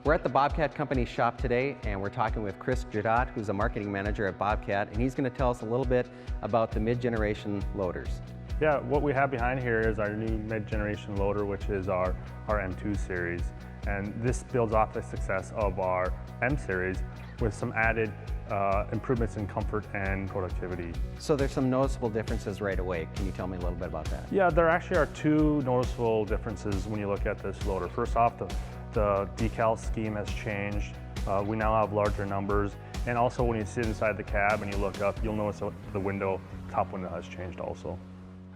We're at the Bobcat Company shop today, and we're talking with Chris Jadot, who's a marketing manager at Bobcat, and he's going to tell us a little bit about the mid-generation loaders. Yeah, what we have behind here is our new mid-generation loader, which is our M2 series. And this builds off the success of our M series with some added improvements in comfort and productivity. So there's some noticeable differences right away. Can you tell me a little bit about that? Yeah, there actually are two noticeable differences when you look at this loader. First off, the decal scheme has changed. We now have larger numbers. And also when you sit inside the cab and you look up, you'll notice the top window has changed also.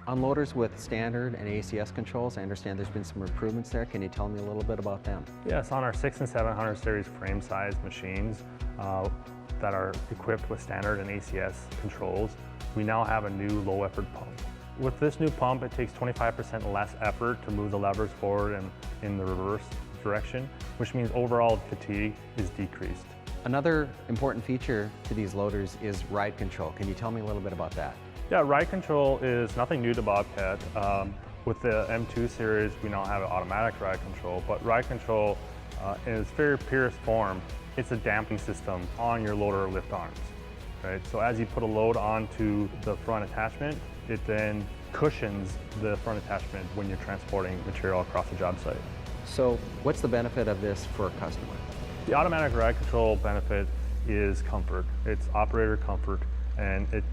On loaders with standard and ACS controls, I understand there's been some improvements there. Can you tell me a little bit about them? Yes, on our 600 and 700 series frame size machines that are equipped with standard and ACS controls, we now have a new low effort pump. With this new pump, it takes 25% less effort to move the levers forward and in the reverse direction, which means overall fatigue is decreased. Another important feature to these loaders is ride control. Can you tell me a little bit about that? Yeah, ride control is nothing new to Bobcat. With the M2 series, we now have an automatic ride control, but ride control in its very purest form, it's a damping system on your loader lift arms, right? So as you put a load onto the front attachment, it then cushions the front attachment when you're transporting material across the job site. So what's the benefit of this for a customer? The automatic ride control benefit is comfort. It's operator comfort, and it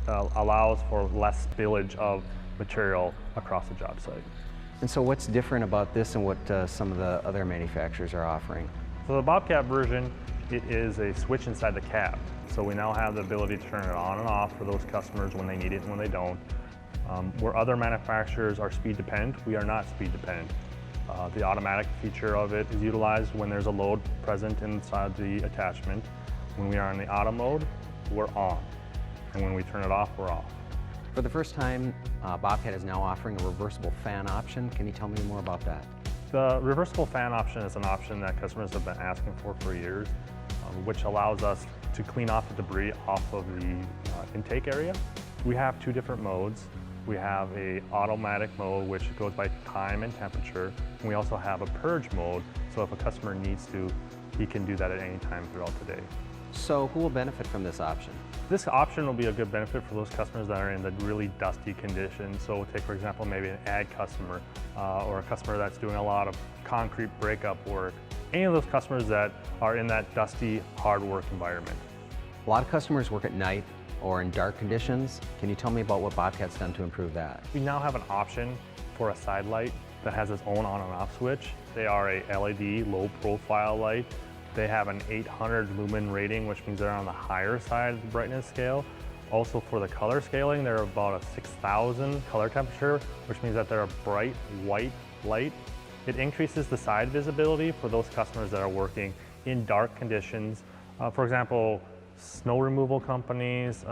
allows for less spillage of material across the job site. And so what's different about this and what some of the other manufacturers are offering? So the Bobcat version, it is a switch inside the cab. So we now have the ability to turn it on and off for those customers when they need it and when they don't. Where other manufacturers are speed dependent, we are not speed dependent. The automatic feature of it is utilized when there's a load present inside the attachment. When we are in the auto mode, we're on. And when we turn it off, we're off. For the first time, Bobcat is now offering a reversible fan option. Can you tell me more about that? The reversible fan option is an option that customers have been asking for years, which allows us to clean off the debris off of the intake area. We have two different modes. We have an automatic mode, which goes by time and temperature. And we also have a purge mode, so if a customer needs to, he can do that at any time throughout the day. So who will benefit from this option? This option will be a good benefit for those customers that are in the really dusty conditions. So take, for example, maybe an ag customer or a customer that's doing a lot of concrete breakup work. Any of those customers that are in that dusty, hard work environment. A lot of customers work at night or in dark conditions. Can you tell me about what Bobcat's done to improve that? We now have an option for a side light that has its own on and off switch. They are a LED low profile light. They have an 800 lumen rating, which means they're on the higher side of the brightness scale. Also for the color scaling, they're about a 6,000 color temperature, which means that they're a bright white light. It increases the side visibility for those customers that are working in dark conditions. For example, snow removal companies,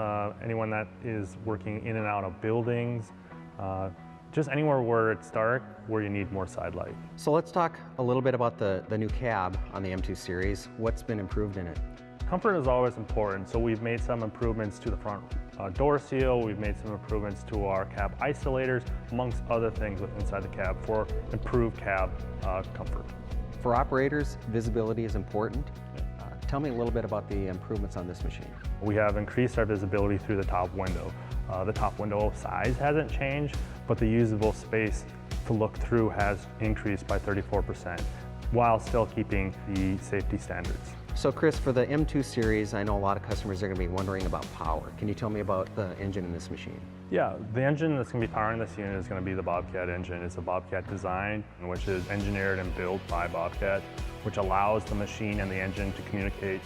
anyone that is working in and out of buildings, just anywhere where it's dark, where you need more side light. So let's talk a little bit about the new cab on the M2 series. What's been improved in it? Comfort is always important, so we've made some improvements to the front door seal, we've made some improvements to our cab isolators, amongst other things with inside the cab for improved cab comfort. For operators, visibility is important. Tell me a little bit about the improvements on this machine. We have increased our visibility through the top window. The top window size hasn't changed, but the usable space to look through has increased by 34%, while still keeping the safety standards. So Chris, for the M2 series, I know a lot of customers are going to be wondering about power. Can you tell me about the engine in this machine? Yeah, the engine that's going to be powering this unit is going to be the Bobcat engine. It's a Bobcat design, which is engineered and built by Bobcat, which allows the machine and the engine to communicate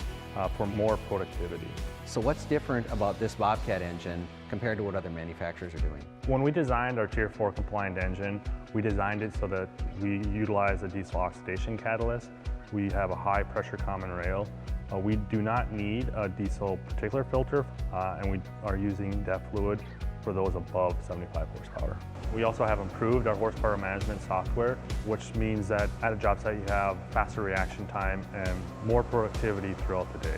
for more productivity. So what's different about this Bobcat engine compared to what other manufacturers are doing? When we designed our Tier 4 compliant engine, we designed it so that we utilize a diesel oxidation catalyst. We have a high pressure common rail. We do not need a diesel particulate filter, and we are using DEF fluid for those above 75 horsepower. We also have improved our horsepower management software, which means that at a job site you have faster reaction time and more productivity throughout the day.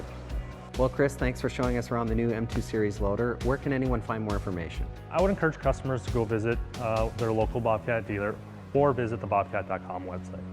Well, Chris, thanks for showing us around the new M2 series loader. Where can anyone find more information? I would encourage customers to go visit their local Bobcat dealer or visit the Bobcat.com website.